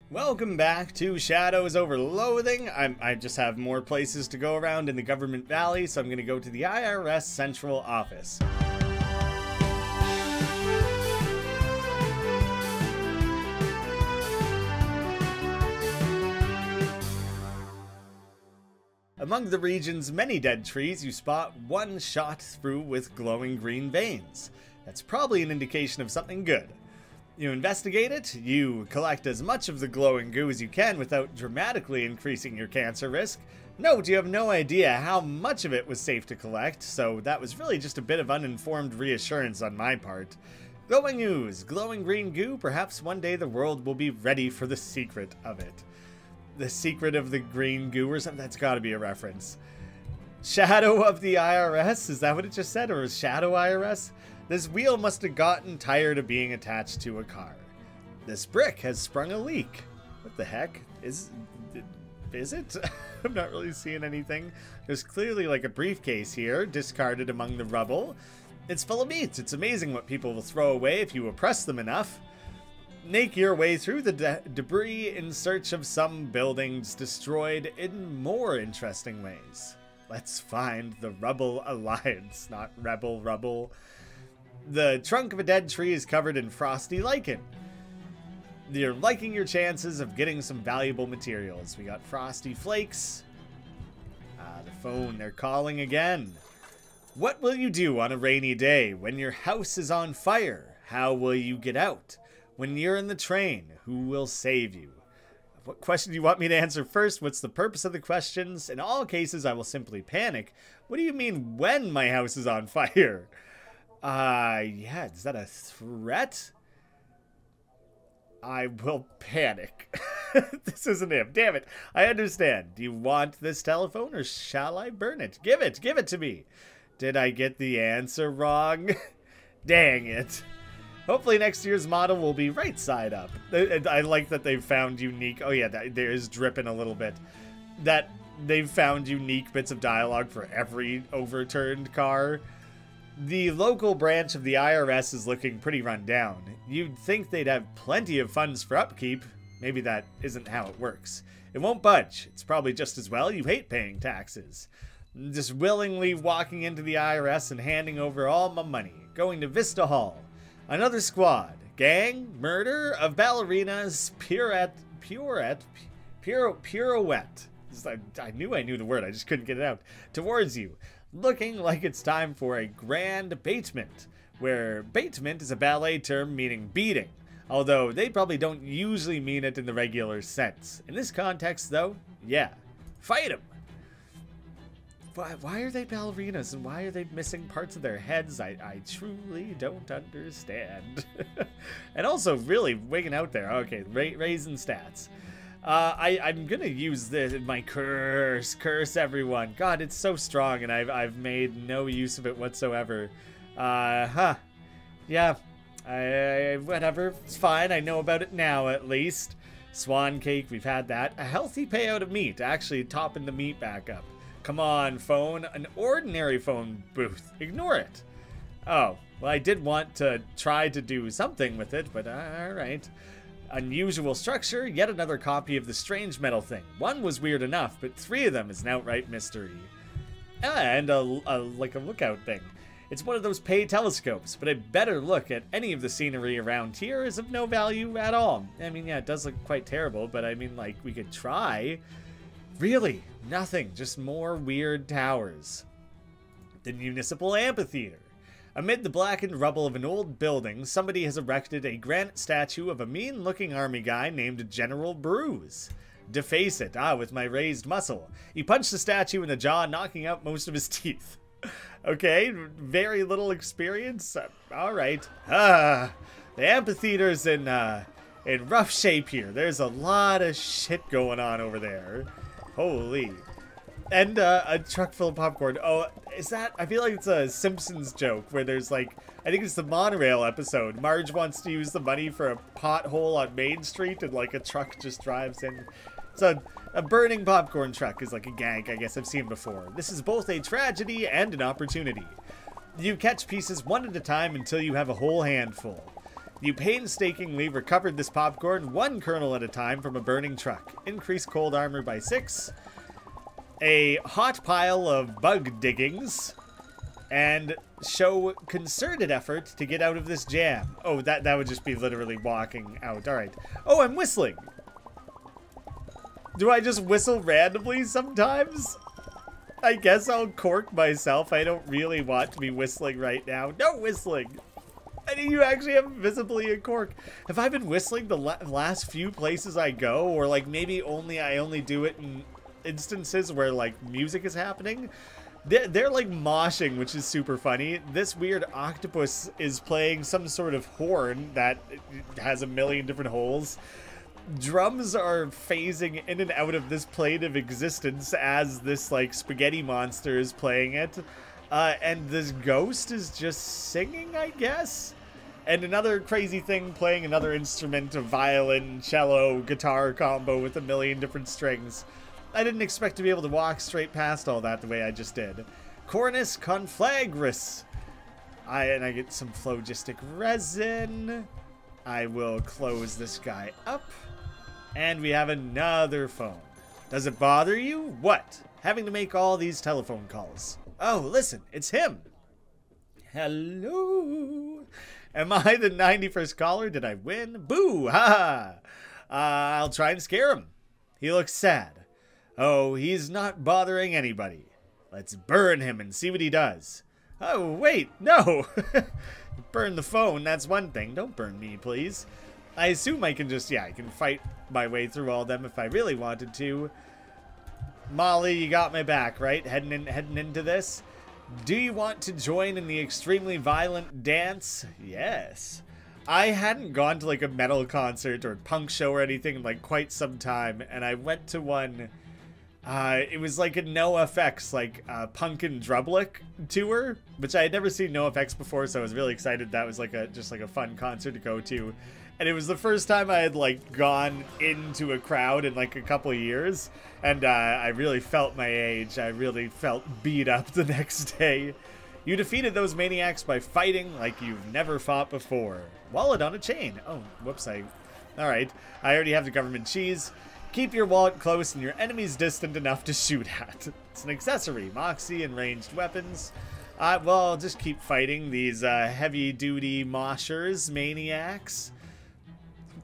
Welcome back to Shadows Over Loathing. I just have more places to go around in the Government Valley, so I'm going to go to the IRS Central Office. Among the region's many dead trees, you spot one shot through with glowing green veins. That's probably an indication of something good. You investigate it, you collect as much of the glowing goo as you can without dramatically increasing your cancer risk. Note, you have no idea how much of it was safe to collect, so that was really just a bit of uninformed reassurance on my part. Glowing ooze, glowing green goo, perhaps one day the world will be ready for the secret of it. The secret of the green goo or something? That's gotta be a reference. Shadow of the IRS? Is that what it just said? Or is Shadow IRS? This wheel must have gotten tired of being attached to a car. This brick has sprung a leak. What the heck? Is it? I'm not really seeing anything. There's clearly like a briefcase here, discarded among the rubble. It's full of meat. It's amazing what people will throw away if you oppress them enough. Make your way through the debris in search of some buildings destroyed in more interesting ways. Let's find the Rubble Alliance, not Rebel Rubble. The trunk of a dead tree is covered in frosty lichen. You're liking your chances of getting some valuable materials. We got frosty flakes. The phone, they're calling again. What will you do on a rainy day when your house is on fire? How will you get out? When you're in the train, who will save you? What question do you want me to answer first? What's the purpose of the questions? In all cases, I will simply panic. What do you mean when my house is on fire? Yeah, is that a threat? I will panic. This isn't him. Damn it. I understand. Do you want this telephone or shall I burn it? Give it to me. Did I get the answer wrong? Dang it. Hopefully next year's model will be right side up. I like that they've found unique... Oh yeah, there is dripping a little bit. That they've found unique bits of dialogue for every overturned car. The local branch of the IRS is looking pretty run down. You'd think they'd have plenty of funds for upkeep. Maybe that isn't how it works. It won't budge. It's probably just as well you hate paying taxes. Just willingly walking into the IRS and handing over all my money. Going to Vista Hall. Another squad. Gang, murder of ballerinas, pirouette. I knew the word, I just couldn't get it out. Towards you. Looking like it's time for a grand batement, where batement is a ballet term meaning beating, although they probably don't usually mean it in the regular sense. In this context, though, yeah, fight them. Why are they ballerinas and why are they missing parts of their heads? I truly don't understand. And also, really wigging out there. Okay, raising stats. I'm gonna use my curse everyone. God, it's so strong and I've made no use of it whatsoever. Yeah, whatever, it's fine, I know about it now at least. Swan cake, we've had that. A healthy payout of meat, actually topping the meat back up. Come on, phone, an ordinary phone booth, ignore it. Oh, well I did want to try to do something with it, but alright. Unusual structure, yet another copy of the strange metal thing. One was weird enough, but 3 of them is an outright mystery. And a lookout thing. It's one of those pay telescopes, but a better look at any of the scenery around here is of no value at all. I mean, yeah, it does look quite terrible, but I mean, like, we could try. Really, nothing, just more weird towers. The municipal amphitheater. Amid the blackened rubble of an old building, somebody has erected a granite statue of a mean-looking army guy named General Bruise. Deface it, with my raised muscle. He punched the statue in the jaw, knocking out most of his teeth. Okay, very little experience. Alright. The amphitheater's in rough shape here. There's a lot of shit going on over there. Holy. And a truck full of popcorn. Oh, is that... I feel like it's a Simpsons joke where there's like... I think it's the monorail episode. Marge wants to use the money for a pothole on Main Street and like a truck just drives in. So a burning popcorn truck is like a gag I guess I've seen before. This is both a tragedy and an opportunity. You catch pieces one at a time until you have a whole handful. You painstakingly recovered this popcorn 1 kernel at a time from a burning truck. Increase cold armor by 6. A hot pile of bug diggings. And show concerted effort to get out of this jam. Oh, that would just be literally walking out. Alright. Oh, I'm whistling. Do I just whistle randomly sometimes? I guess I'll cork myself. I don't really want to be whistling right now. No whistling! And you actually have visibly a cork. Have I been whistling the last few places I go? Or like maybe I only do it in instances where like music is happening? They're like moshing, which is super funny. This weird octopus is playing some sort of horn that has a million different holes. Drums are phasing in and out of this plane of existence as this like spaghetti monster is playing it. And this ghost is just singing, I guess? And another crazy thing playing another instrument, a violin, cello, guitar combo with a million different strings. I didn't expect to be able to walk straight past all that the way I just did. Cornus conflagris. And I get some phlogistic resin. I will close this guy up. And we have another phone. Does it bother you? What? Having to make all these telephone calls. Oh, listen, it's him. Hello. Am I the 91st caller? Did I win? Boo! Ha! I'll try and scare him. He looks sad. Oh, he's not bothering anybody. Let's burn him and see what he does. Oh, wait, no. Burn the phone, that's one thing. Don't burn me, please. I assume I can just, I can fight my way through all of them if I really wanted to. Molly, you got my back, right? Heading into this. Do you want to join in the extremely violent dance? Yes. I hadn't gone to like a metal concert or punk show or anything in like quite some time, and I went to one. It was like a NoFX, like Punk and Drublic tour, which I had never seen NoFX before, so I was really excited. That was like just like a fun concert to go to. And it was the first time I had like gone into a crowd in like a couple of years, and I really felt my age. I really felt beat up the next day. You defeated those maniacs by fighting like you've never fought before. Wallet on a chain. Oh, whoops, alright. I already have the government cheese. Keep your wallet close and your enemies distant enough to shoot at. It's an accessory. Moxie and ranged weapons. Well, I'll just keep fighting these heavy-duty moshers, maniacs.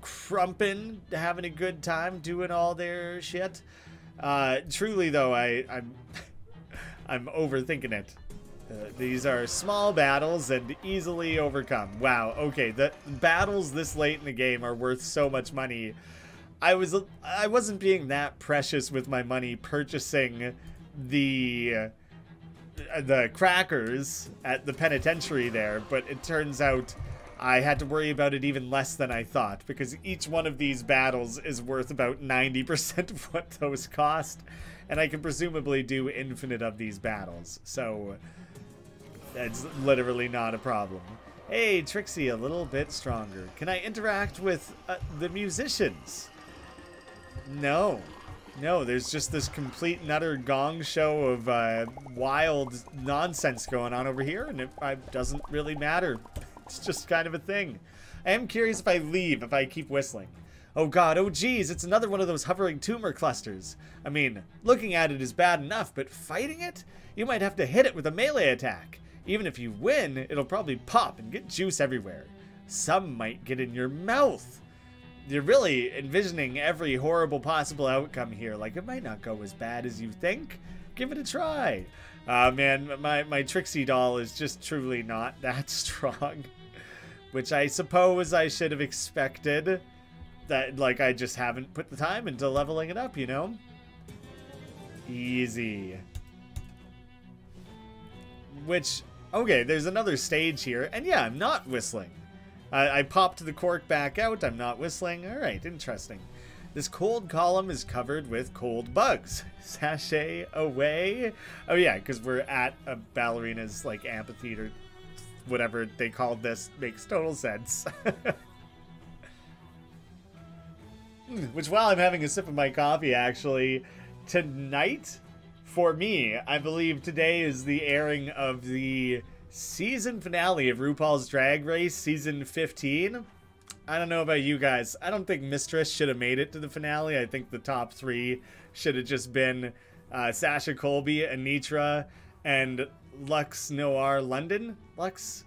Crumpin', having a good time doing all their shit. Truly, though, I'm overthinking it. These are small battles and easily overcome. Wow, okay, the battles this late in the game are worth so much money. I wasn't being that precious with my money purchasing the crackers at the penitentiary there, but it turns out I had to worry about it even less than I thought, because each one of these battles is worth about 90% of what those cost, and I can presumably do infinite of these battles, so that's literally not a problem. Hey, Trixie, a little bit stronger. Can I interact with the musicians? No. No, there's just this complete and utter gong show of wild nonsense going on over here, and it doesn't really matter. It's just kind of a thing. I am curious if I leave, if I keep whistling. Oh god, oh geez, it's another one of those hovering tumor clusters. I mean, looking at it is bad enough, but fighting it? You might have to hit it with a melee attack. Even if you win, it'll probably pop and get juice everywhere. Some might get in your mouth. You're really envisioning every horrible possible outcome here. Like, it might not go as bad as you think. Give it a try. Man, my Trixie doll is just truly not that strong. Which I suppose I should have expected. That, like, I just haven't put the time into leveling it up, you know? Easy. Which, okay, there's another stage here. And yeah, I'm not whistling. I popped the cork back out. I'm not whistling. Alright, interesting. This cold column is covered with cold bugs. Sashay away. Oh yeah, because we're at a ballerina's like amphitheater. Whatever they called this makes total sense. Which, while I'm having a sip of my coffee, actually, tonight, for me, I believe today is the airing of the season finale of RuPaul's Drag Race Season 15. I don't know about you guys. I don't think Mistress should have made it to the finale. I think the top 3 should have just been Sasha Colby, Anitra, and Lux Noir London? Lux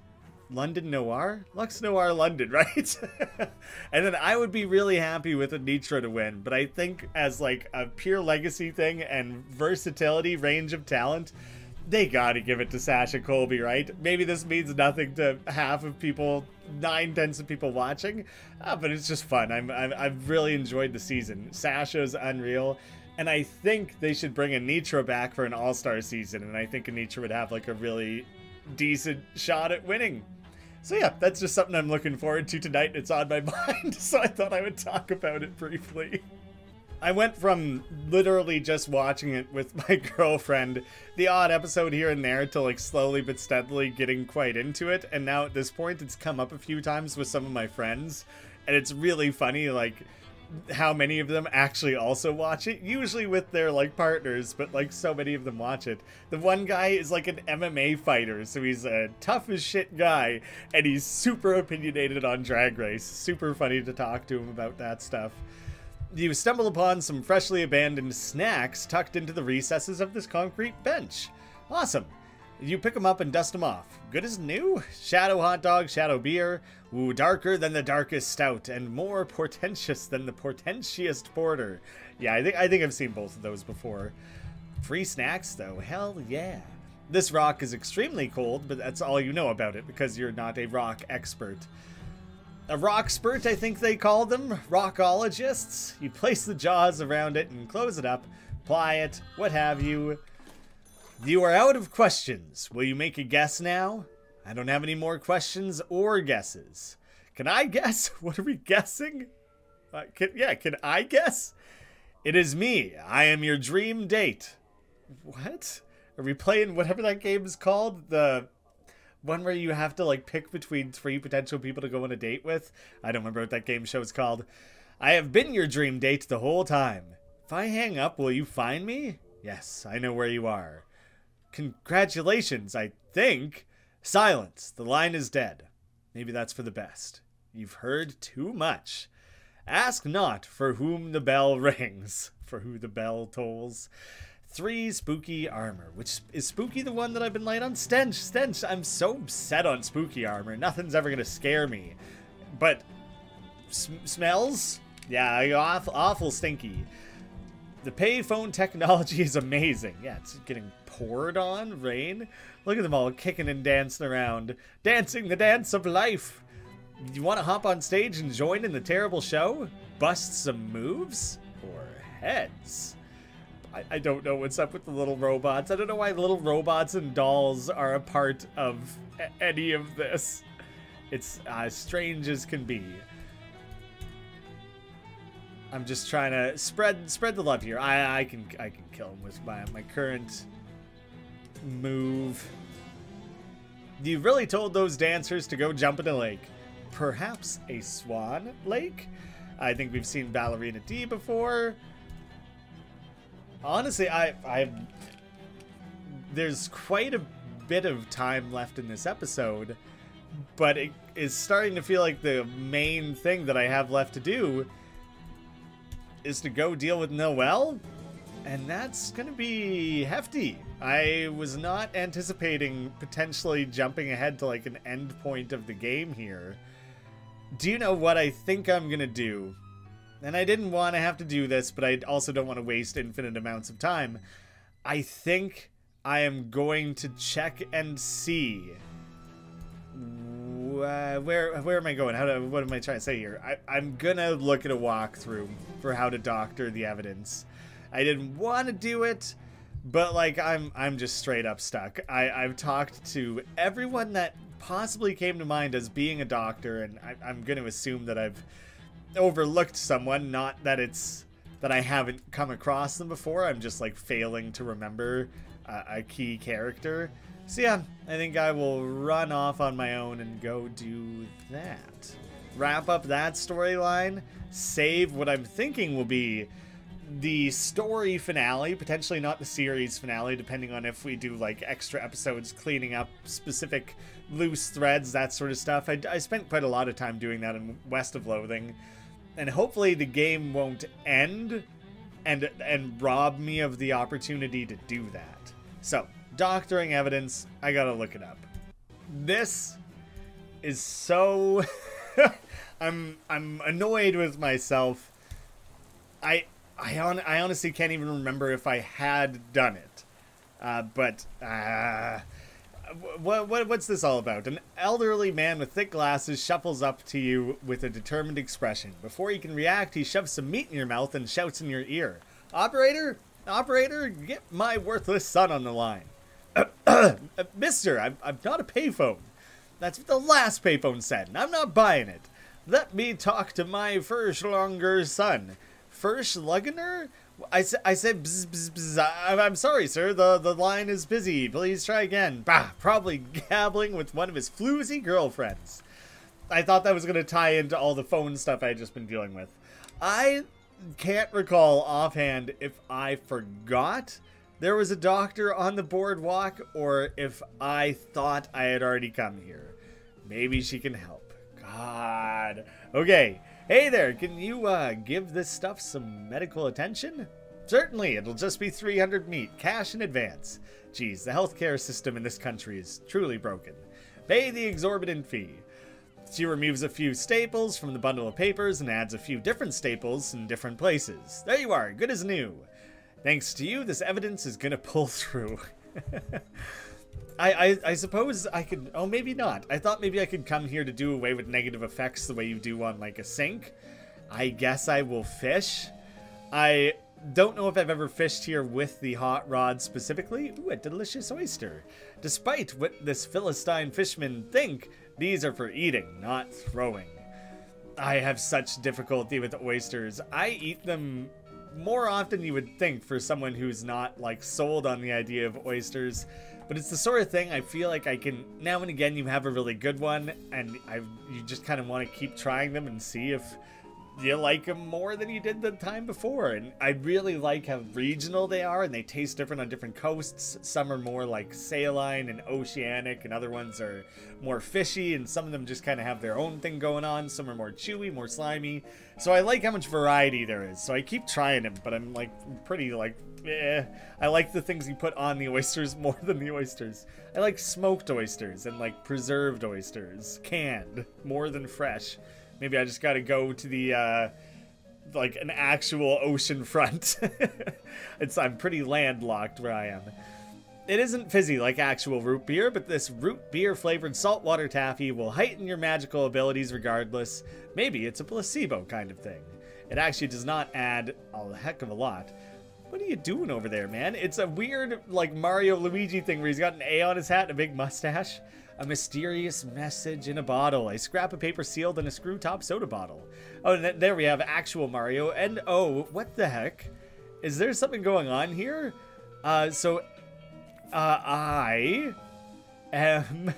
London Noir? Lux Noir London, right? And then I would be really happy with Anitra to win. But I think as like a pure legacy thing and versatility, range of talent, they gotta give it to Sasha Colby, right? Maybe this means nothing to half of people, 9/10 of people watching, but it's just fun. I've really enjoyed the season. Sasha's unreal, and I think they should bring Anitra back for an all-star season, and I think Anitra would have like a really decent shot at winning. So yeah, that's just something I'm looking forward to tonight. It's on my mind, so I thought I would talk about it briefly. I went from literally just watching it with my girlfriend, the odd episode here and there, to like slowly but steadily getting quite into it. And now at this point, it's come up a few times with some of my friends. And it's really funny, like, how many of them actually also watch it. Usually with their, like, partners, but, like, so many of them watch it. The one guy is, like, an MMA fighter, so he's a tough as shit guy. And he's super opinionated on Drag Race. Super funny to talk to him about that stuff. You stumble upon some freshly abandoned snacks tucked into the recesses of this concrete bench. Awesome. You pick them up and dust them off. Good as new. Shadow hot dog, shadow beer. Ooh, darker than the darkest stout, and more portentous than the portentiest porter. Yeah, I think I've seen both of those before. Free snacks, though. Hell yeah. This rock is extremely cold, but that's all you know about it because you're not a rock expert. A rockspert, I think they call them. Rockologists. You place the jaws around it and close it up, ply it, what have you. You are out of questions. Will you make a guess now? I don't have any more questions or guesses. Can I guess? What are we guessing? Can I guess? It is me. I am your dream date. What? Are we playing whatever that game is called? The one where you have to like pick between 3 potential people to go on a date with? I don't remember what that game show is called. I have been your dream date the whole time. If I hang up, will you find me? Yes, I know where you are. Congratulations, I think. Silence. The line is dead. Maybe that's for the best. You've heard too much. Ask not for whom the bell rings, for who the bell tolls. 3 spooky armor. Which is spooky the one that I've been light on? Stench. I'm so set on spooky armor. Nothing's ever gonna scare me. But smells? Yeah, awful stinky. The payphone technology is amazing. Yeah, it's getting poured on, rain. Look at them all kicking and dancing around. Dancing the dance of life. You want to hop on stage and join in the terrible show? Bust some moves? Or heads? I don't know what's up with the little robots. I don't know why little robots and dolls are a part of any of this. It's as strange as can be. I'm just trying to spread the love here. I can kill him with my current move. You really told those dancers to go jump in a lake. Perhaps a swan lake? I think we've seen Ballerina D before. Honestly, there's quite a bit of time left in this episode, but it is starting to feel like the main thing that I have left to do is to go deal with Noelle, and that's gonna be hefty. I was not anticipating potentially jumping ahead to like an end point of the game here. Do you know what I think I'm gonna do? And I didn't want to have to do this, but I also don't want to waste infinite amounts of time. I think I am going to check and see. Where am I going? What am I trying to say here? I'm gonna look at a walkthrough for how to doctor the evidence. I didn't want to do it, but like I'm just straight up stuck. I've talked to everyone that possibly came to mind as being a doctor, and I'm gonna assume that I've overlooked someone, not that it's that I haven't come across them before. I'm just like failing to remember a key character. So yeah, I think I will run off on my own and go do that. Wrap up that storyline, save what I'm thinking will be the story finale, potentially not the series finale, depending on if we do like extra episodes cleaning up specific loose threads, that sort of stuff. I spent quite a lot of time doing that in West of Loathing, and hopefully the game won't end and rob me of the opportunity to do that. So, doctoring evidence, I gotta look it up. This is so... I'm annoyed with myself. I honestly can't even remember if I had done it. What's this all about? An elderly man with thick glasses shuffles up to you with a determined expression. Before you can react, he shoves some meat in your mouth and shouts in your ear. Operator? Operator, get my worthless son on the line. Mister, I'm not a payphone. That's what the last payphone said, and I'm not buying it. Let me talk to my Verschlunger son. Verschlugener? I said bzz, bzz, bzz. I'm sorry, sir. The line is busy. Please try again. Bah, probably gabbling with one of his floozy girlfriends. I thought that was going to tie into all the phone stuff I had just been dealing with. I can't recall offhand if I forgot there was a doctor on the boardwalk or if I thought I had already come here. Maybe she can help. God. Okay. Hey there, can you give this stuff some medical attention? Certainly, it'll just be 300 meat, cash in advance. Geez, the healthcare system in this country is truly broken. Pay the exorbitant fee. She removes a few staples from the bundle of papers and adds a few different staples in different places. There you are, good as new. Thanks to you, this evidence is gonna pull through. I suppose I could... Oh, maybe not. I thought maybe I could come here to do away with negative effects the way you do on, like, a sink. I guess I will fish. I don't know if I've ever fished here with the hot rod specifically. Ooh, a delicious oyster. Despite what this Philistine fishermen think, these are for eating, not throwing. I have such difficulty with oysters. I eat them more often than you would think for someone who's not, like, sold on the idea of oysters. But it's the sort of thing I feel like I can, now and again you have a really good one, and you just kind of want to keep trying them and see if you like them more than you did the time before. And I really like how regional they are, and they taste different on different coasts. Some are more like saline and oceanic, and other ones are more fishy, and some of them just kind of have their own thing going on. Some are more chewy, more slimy. So I like how much variety there is. So I keep trying them, but I'm like pretty like... I like the things you put on the oysters more than the oysters. I like smoked oysters and like preserved oysters, canned, more than fresh. Maybe I just gotta go to the, like an actual ocean front. I'm pretty landlocked where I am. It isn't fizzy like actual root beer, but this root beer flavored saltwater taffy will heighten your magical abilities regardless. Maybe it's a placebo kind of thing. It actually does not add a heck of a lot. What are you doing over there, man? It's a weird, like, Mario Luigi thing where he's got an A on his hat and a big mustache. A mysterious message in a bottle. A scrap of paper sealed in a screw-top soda bottle. Oh, and there we have actual Mario. And, oh, what the heck? Is there something going on here? I am...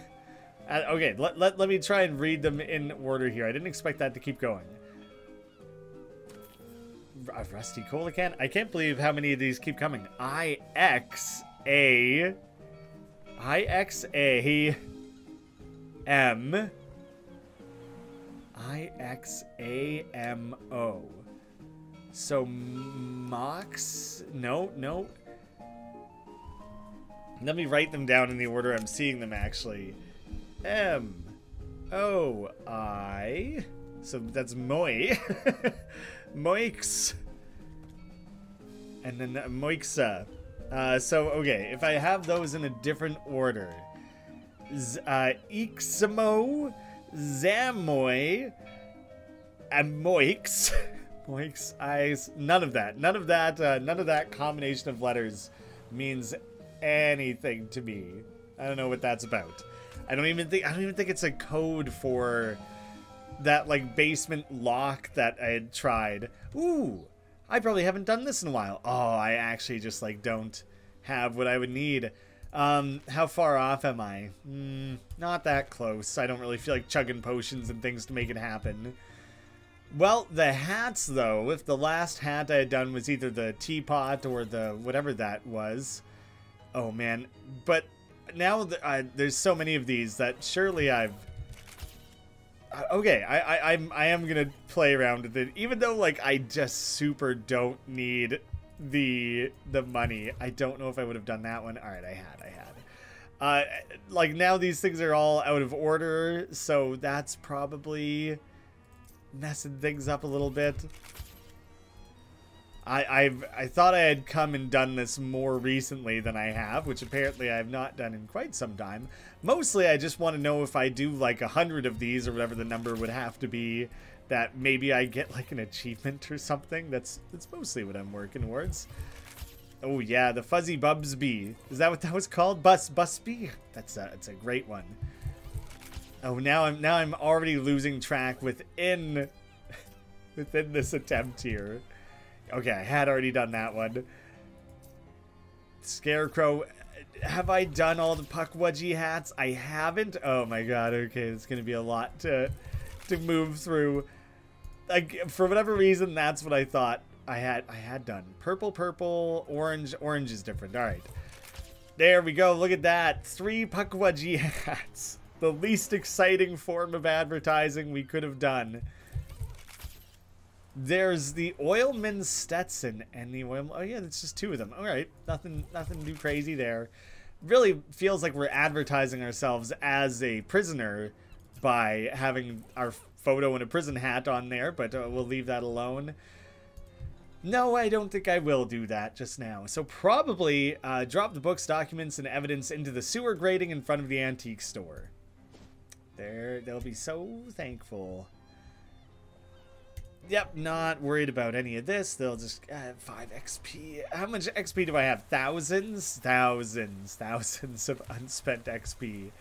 okay, let me try and read them in order here. I didn't expect that to keep going. A rusty cola can? I can't believe how many of these keep coming. I-X-A-M-O. So, Mox? No. Let me write them down in the order I'm seeing them, actually. M-O-I. So, that's Moi. Moix. And then Moixa. So, okay, if I have those in a different order. Ixamo, Zamoy, and Moix. Moix, eyes. None of that combination of letters means anything to me. I don't know what that's about. I don't even think it's a code for that, like, basement lock that I had tried. Ooh, I probably haven't done this in a while. Oh, I actually just, like, don't have what I would need. How far off am I? Not that close. I don't really feel like chugging potions and things to make it happen. Well, the hats, though, if the last hat I had done was either the teapot or the whatever that was. Oh, man. But now there's so many of these that surely I've... Okay, I am going to play around with it. Even though, like, I just super don't need the money. I don't know if I would have done that one. All right, I had. Like, now these things are all out of order, so that's probably messing things up a little bit. I thought I had come and done this more recently than I have, which apparently I have not done in quite some time. Mostly I just want to know if I do like 100 of these or whatever the number would have to be, that maybe I get like an achievement or something. That's mostly what I'm working towards. Oh yeah, the Fuzzy Bubsby. Is that what that was called? Busby? That's a great one. Oh, now I'm already losing track within this attempt here. Okay, I had already done that one. Scarecrow. Have I done all the Puckwudgie hats? I haven't. Oh my god. Okay, it's gonna be a lot to move through. Like, for whatever reason, that's what I thought I had done. Purple, orange. Orange is different. All right. There we go. Look at that. 3 Puckwudgie hats. The least exciting form of advertising we could have done. There's the Oilman Stetson and the Oil... Oh, yeah, it's just 2 of them. All right. Nothing too crazy there. Really feels like we're advertising ourselves as a prisoner by having our photo in a prison hat on there, but we'll leave that alone. No, I don't think I will do that just now. So probably drop the books, documents, and evidence into the sewer grating in front of the antique store. They'll be so thankful. Yep, not worried about any of this. They'll just 5 XP. How much XP do I have? Thousands of unspent XP.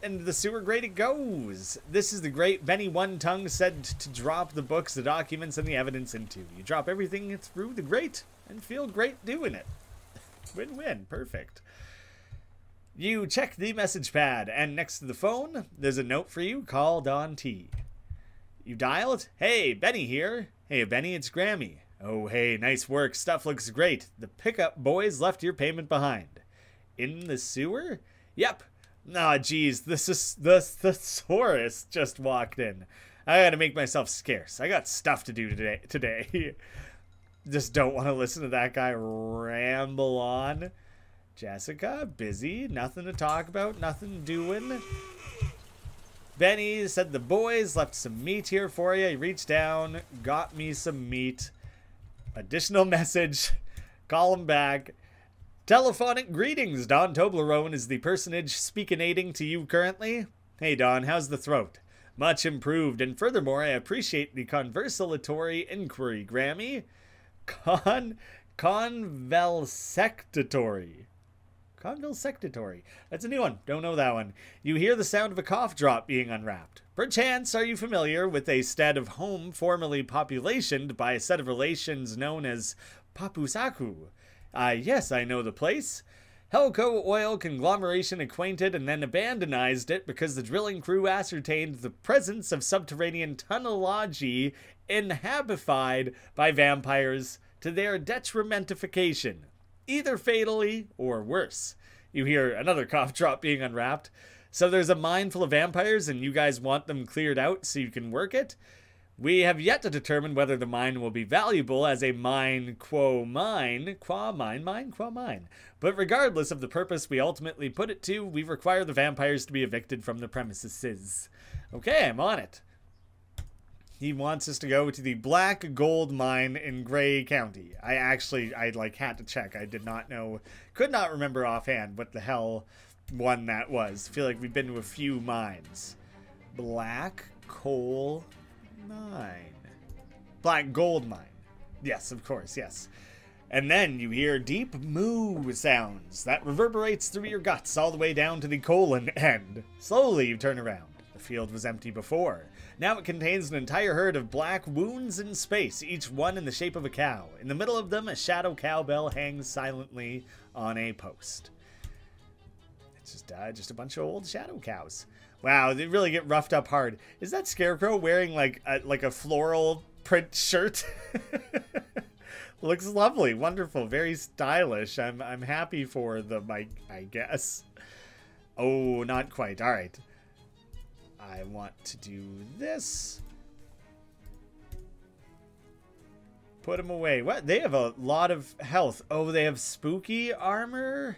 And the sewer grate it goes. This is the grate Benny One Tongue said to drop the books, the documents, and the evidence into. You drop everything through the grate and feel great doing it. Win-win. Perfect. You check the message pad, and next to the phone, there's a note for you. Call Don T. You dialed? Hey, Benny here. Hey, Benny, it's Grammy. Oh, hey, nice work. Stuff looks great. The pickup boys left your payment behind. In the sewer? Yep. Aw, geez, the thesaurus just walked in. I gotta make myself scarce. I got stuff to do today. Just don't want to listen to that guy ramble on. Jessica, busy, nothing to talk about, nothing doing. Benny said the boys left some meat here for you. He reached down, got me some meat. Additional message. Call him back. Telephonic greetings. Don Toblerone is the personage speakinating to you currently. Hey, Don, how's the throat? Much improved, and furthermore, I appreciate the conversatory inquiry, Grammy. Convulsectatory. Convulsectatory. That's a new one. Don't know that one. You hear the sound of a cough drop being unwrapped. Perchance, are you familiar with a stead of home formerly populationed by a set of relations known as Papusaku? Yes, I know the place. Helco Oil Conglomeration acquainted and then abandonized it because the drilling crew ascertained the presence of subterranean tunnelology inhabited by vampires to their detrimentification. Either fatally or worse. You hear another cough drop being unwrapped. So there's a mine full of vampires and you guys want them cleared out so you can work it? We have yet to determine whether the mine will be valuable as a mine qua mine. But regardless of the purpose we ultimately put it to, we require the vampires to be evicted from the premises. Okay, I'm on it. He wants us to go to the Black Gold Mine in Gray County. I had to check. I did not know, could not remember offhand what the hell one that was. I feel like we've been to a few mines. Black Coal Mine. Black Gold Mine. Yes, of course, yes. And then you hear deep moo sounds that reverberates through your guts all the way down to the colon end. Slowly you turn around. The field was empty before. Now it contains an entire herd of black wounds in space, each one in the shape of a cow. In the middle of them, a shadow cowbell hangs silently on a post. It's just a bunch of old shadow cows. Wow, they really get roughed up hard. Is that Scarecrow wearing like a floral print shirt? Looks lovely, wonderful, very stylish. I'm happy for them, I guess. Oh, not quite. All right. I want to do this. Put him away. What? They have a lot of health. Oh, they have spooky armor?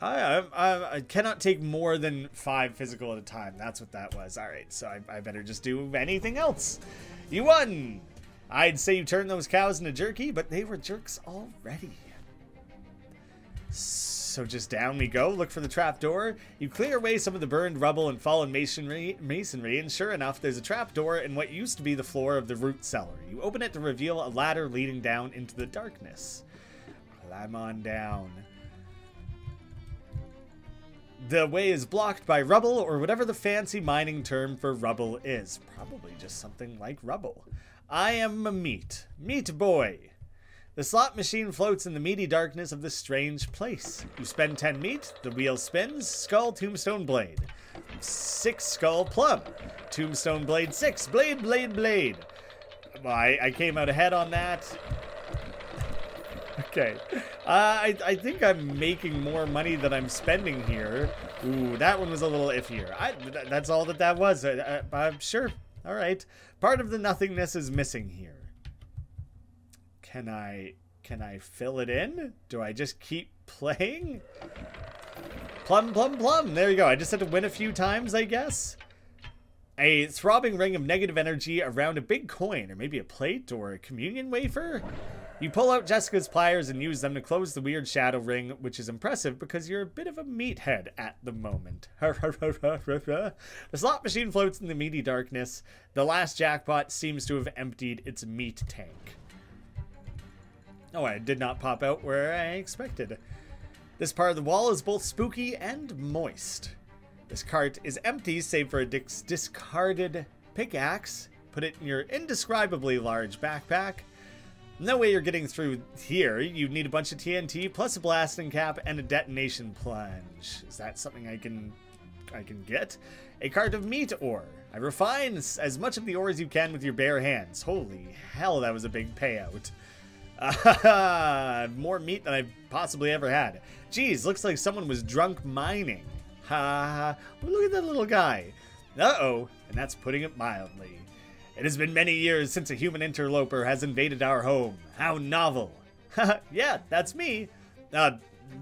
I cannot take more than 5 physical at a time. That's what that was. All right, so I better just do anything else. You won! I'd say you turned those cows into jerky, but they were jerks already. So just down we go. Look for the trapdoor. You clear away some of the burned rubble and fallen masonry, and sure enough, there's a trapdoor in what used to be the floor of the root cellar. You open it to reveal a ladder leading down into the darkness. Climb on down. The way is blocked by rubble, or whatever the fancy mining term for rubble is. Probably just something like rubble. I am a meat boy. The slot machine floats in the meaty darkness of this strange place. You spend 10 meat, the wheel spins, skull, tombstone, blade. 6 skull, plum. Tombstone, blade, 6. Blade, blade, blade. Well, I came out ahead on that. Okay. I think I'm making more money than I'm spending here. Ooh, that one was a little iffier. That's all that was. I'm sure. All right. Part of the nothingness is missing here. Can I fill it in? Do I just keep playing? Plum, plum, plum. There you go. I just had to win a few times, I guess. A throbbing ring of negative energy around a big coin, or maybe a plate or a communion wafer. You pull out Jessica's pliers and use them to close the weird shadow ring, which is impressive because you're a bit of a meathead at the moment. The slot machine floats in the meaty darkness. The last jackpot seems to have emptied its meat tank. Oh, I did not pop out where I expected. This part of the wall is both spooky and moist. This cart is empty save for a discarded pickaxe. Put it in your indescribably large backpack. No way you're getting through here. You need a bunch of TNT plus a blasting cap and a detonation plunge. Is that something I can get? A cart of meat ore. I refine as much of the ore as you can with your bare hands. Holy hell, that was a big payout. More meat than I've possibly ever had. Geez, looks like someone was drunk mining. Ha! Look at that little guy. Uh-oh, and that's putting it mildly. It has been many years since a human interloper has invaded our home. How novel. Yeah, that's me.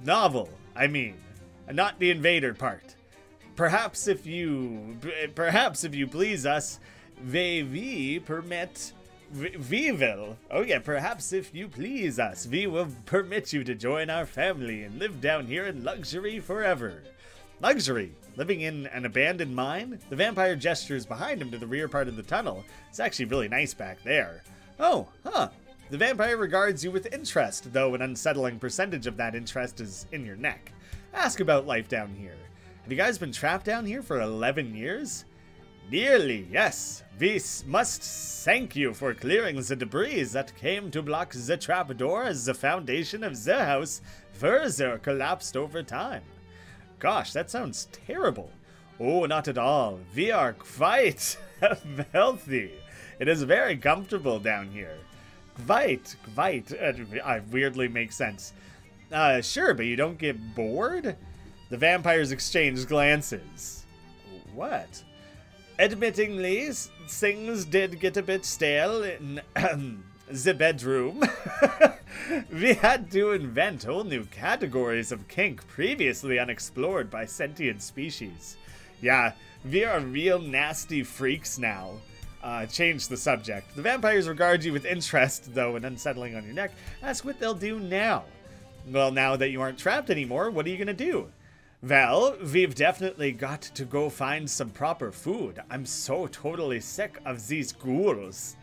Novel, I mean. Not the invader part. Perhaps if you please us, we permit... We will. Oh yeah, perhaps if you please us, we will permit you to join our family and live down here in luxury forever. Luxury? Living in an abandoned mine? The vampire gestures behind him to the rear part of the tunnel. It's actually really nice back there. Oh, huh. The vampire regards you with interest, though an unsettling percentage of that interest is in your neck. Ask about life down here. Have you guys been trapped down here for 11 years? Nearly, yes. We must thank you for clearing the debris that came to block the trapdoor as the foundation of the house further collapsed over time. Gosh, that sounds terrible. Oh, not at all. We are quite healthy. It is very comfortable down here. Quite. It weirdly makes sense. Sure, but you don't get bored? The vampires exchange glances. What? Admittingly, things did get a bit stale in the bedroom. We had to invent whole new categories of kink previously unexplored by sentient species. Yeah, we are real nasty freaks now. Change the subject. The vampires regard you with interest, though, and unsettling on your neck. Ask what they'll do now. Well, now that you aren't trapped anymore, what are you gonna do? Well, we've definitely got to go find some proper food. I'm so totally sick of these ghouls.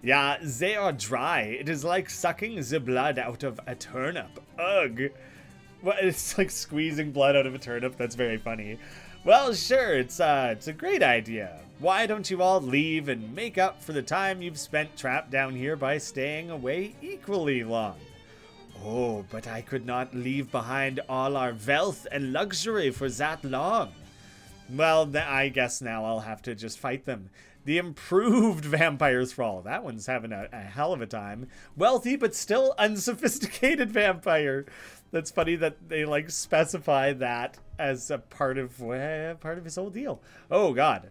Yeah, they are dry. It is like sucking the blood out of a turnip. Ugh. Well, it's like squeezing blood out of a turnip. That's very funny. Well, sure, it's a great idea. Why don't you all leave and make up for the time you've spent trapped down here by staying away equally long? Oh, but I could not leave behind all our wealth and luxury for that long. Well, I guess now I'll have to just fight them. The improved vampire thrall. That one's having a hell of a time. Wealthy, but still unsophisticated vampire. That's funny that they like specify that as a part of his whole deal. Oh God,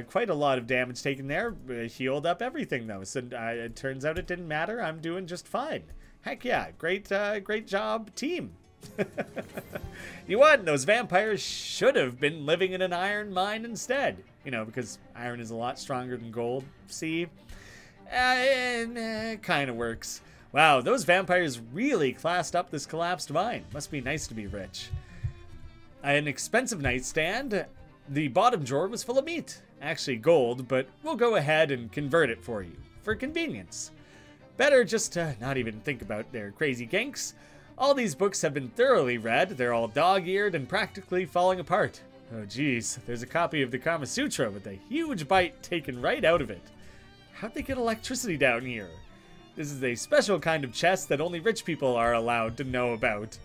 quite a lot of damage taken there. Healed up everything though, so it turns out it didn't matter. I'm doing just fine. Heck yeah, great job, team. You won. Those vampires should have been living in an iron mine instead. You know, because iron is a lot stronger than gold. See? Kind of works. Wow, those vampires really classed up this collapsed mine. Must be nice to be rich. An expensive nightstand. The bottom drawer was full of meat. Actually gold, but we'll go ahead and convert it for you. For convenience. Better just to not even think about their crazy ganks. All these books have been thoroughly read. They're all dog-eared and practically falling apart. Oh geez, there's a copy of the Kama Sutra with a huge bite taken right out of it. How'd they get electricity down here? This is a special kind of chest that only rich people are allowed to know about.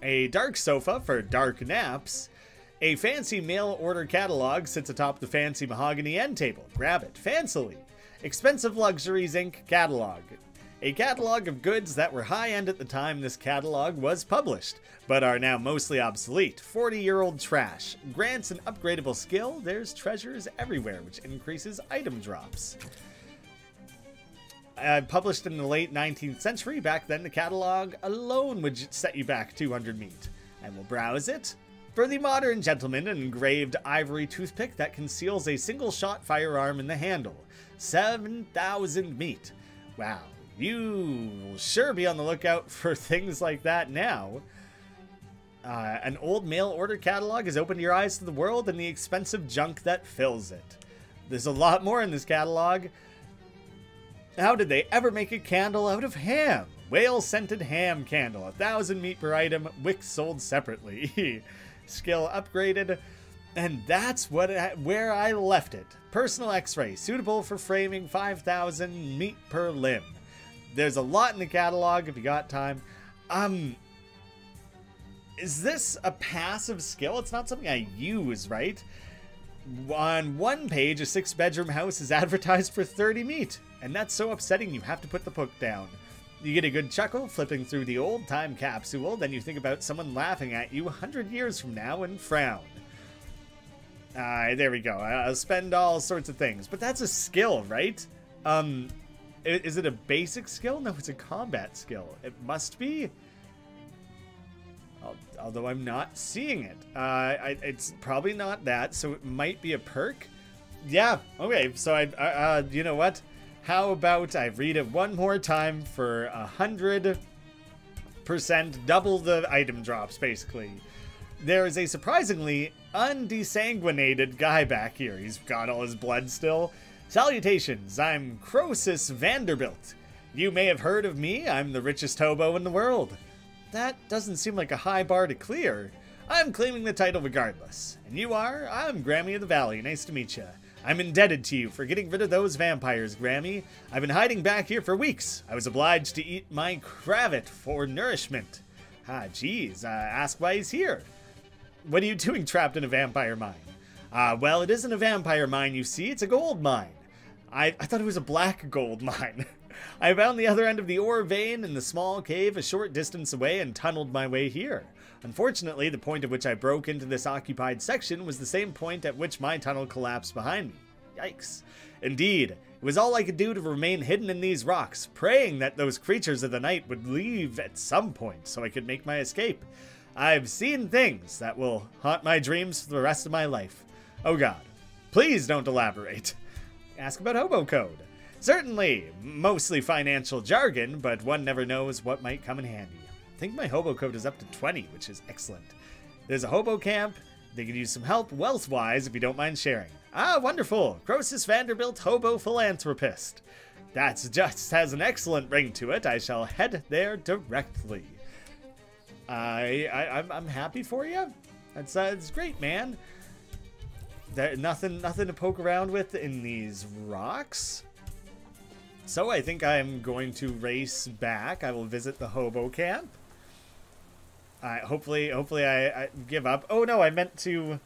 A dark sofa for dark naps. A fancy mail order catalog sits atop the fancy mahogany end table. Grab it, fancily. Expensive Luxuries Inc. catalog. A catalog of goods that were high-end at the time this catalog was published, but are now mostly obsolete. 40-year-old trash. Grants an upgradable skill, there's treasures everywhere, which increases item drops. Published in the late 19th century, back then the catalog alone would set you back 200 meat. I will browse it. For the modern gentleman, an engraved ivory toothpick that conceals a single-shot firearm in the handle. 7,000 meat. Wow. You will sure be on the lookout for things like that now. An old mail order catalog has opened your eyes to the world and the expensive junk that fills it. There's a lot more in this catalog. How did they ever make a candle out of ham? Whale-scented ham candle. 1,000 meat per item. Wicks sold separately. Skill upgraded. And that's where I left it. Personal X-ray. Suitable for framing. 5,000 meat per limb. There's a lot in the catalog if you got time. Is this a passive skill? It's not something I use, right? On one page, a 6-bedroom house is advertised for 30 meat. And that's so upsetting you have to put the book down. You get a good chuckle flipping through the old time capsule, then you think about someone laughing at you 100 years from now and frown. There we go. I'll spend all sorts of things. But that's a skill, right? Is it a basic skill? No, it's a combat skill. It must be. Although I'm not seeing it. It's probably not that, so it might be a perk. Yeah, okay, so you know what? How about I read it one more time for 100%, double the item drops, basically. There is a surprisingly undesanguinated guy back here. He's got all his blood still. Salutations, I'm Croesus Vanderbilt. You may have heard of me, I'm the richest hobo in the world. That doesn't seem like a high bar to clear. I'm claiming the title regardless. And you are? I'm Grammy of the Valley, nice to meet you. I'm indebted to you for getting rid of those vampires, Grammy. I've been hiding back here for weeks. I was obliged to eat my cravat for nourishment. Ah, geez, ask why he's here. What are you doing trapped in a vampire mine? Well, it isn't a vampire mine, you see, it's a gold mine. I thought it was a black gold mine. I found the other end of the ore vein in the small cave a short distance away and tunneled my way here. Unfortunately, the point at which I broke into this occupied section was the same point at which my tunnel collapsed behind me. Yikes. Indeed, it was all I could do to remain hidden in these rocks, praying that those creatures of the night would leave at some point so I could make my escape. I've seen things that will haunt my dreams for the rest of my life. Oh God, please don't elaborate. Ask about hobo code. Certainly, mostly financial jargon, but one never knows what might come in handy. I think my hobo code is up to 20, which is excellent. There's a hobo camp. They could use some help wealth-wise if you don't mind sharing. Ah, wonderful. Croesus Vanderbilt, hobo philanthropist. That just has an excellent ring to it. I shall head there directly. I'm happy for you. It's great, man. There's nothing to poke around with in these rocks. So I think I'm going to race back. I will visit the hobo camp. Hopefully I give up. Oh no, I meant to.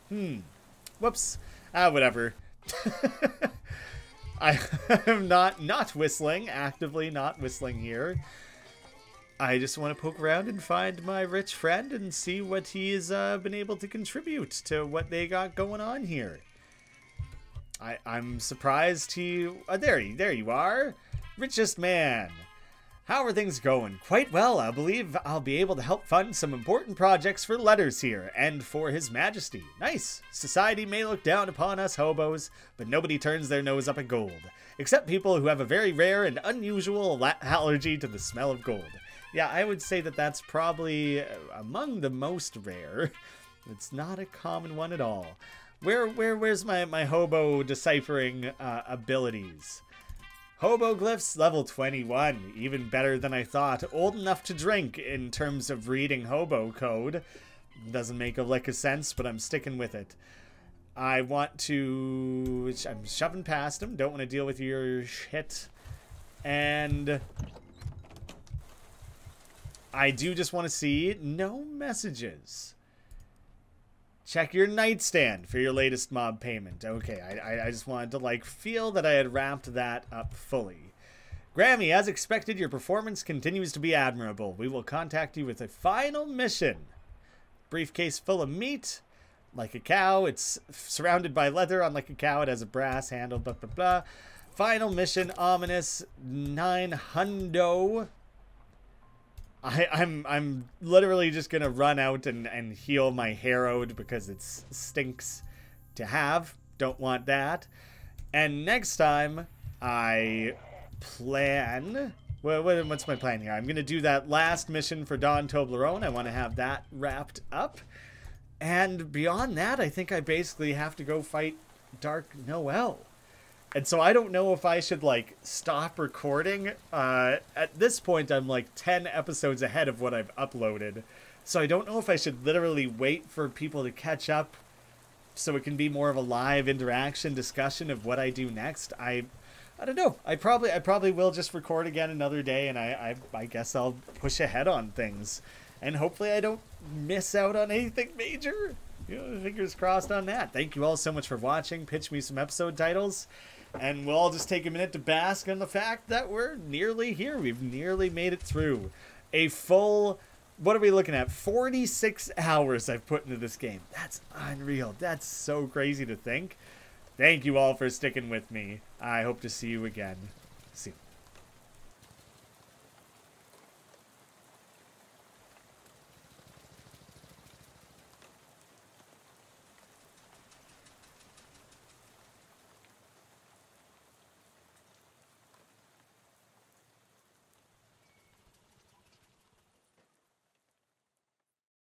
Whoops. Whatever. I am not whistling. Actively not whistling here. I just want to poke around and find my rich friend and see what he's been able to contribute to what they got going on here. I'm surprised he... there you are. Richest man. How are things going? Quite well. I believe I'll be able to help fund some important projects for Letters here and for His Majesty. Nice. Society may look down upon us hobos, but nobody turns their nose up at gold. Except people who have a very rare and unusual allergy to the smell of gold. Yeah, I would say that that's probably among the most rare. It's not a common one at all. Where's my hobo deciphering abilities? Hoboglyphs level 21, even better than I thought. Old enough to drink in terms of reading hobo code. Doesn't make a lick of sense, but I'm sticking with it. I want to... I'm shoving past him. Don't want to deal with your shit. And... I do just want to see no messages. Check your nightstand for your latest mob payment. Okay, I just wanted to, like, feel that I had wrapped that up fully. Grammy, as expected, your performance continues to be admirable. We will contact you with a final mission. Briefcase full of meat. Like a cow. It's surrounded by leather. Unlike a cow, it has a brass handle. Blah, blah, blah. Final mission, ominous. 900. I'm literally just gonna run out and heal my Harrowed because it stinks to have. Don't want that. And next time I plan... what's my plan here? I'm gonna do that last mission for Don Toblerone. I want to have that wrapped up. And beyond that, I think I basically have to go fight Dark Noel. And so I don't know if I should, like, stop recording. At this point, I'm, like, 10 episodes ahead of what I've uploaded. So I don't know if I should literally wait for people to catch up so it can be more of a live interaction discussion of what I do next. I don't know. I probably will just record again another day, and I guess I'll push ahead on things. And hopefully I don't miss out on anything major. You know, fingers crossed on that. Thank you all so much for watching. Pitch me some episode titles. And we'll all just take a minute to bask on the fact that we're nearly here. We've nearly made it through a full, what are we looking at? 46 hours I've put into this game. That's unreal. That's so crazy to think. Thank you all for sticking with me. I hope to see you again soon.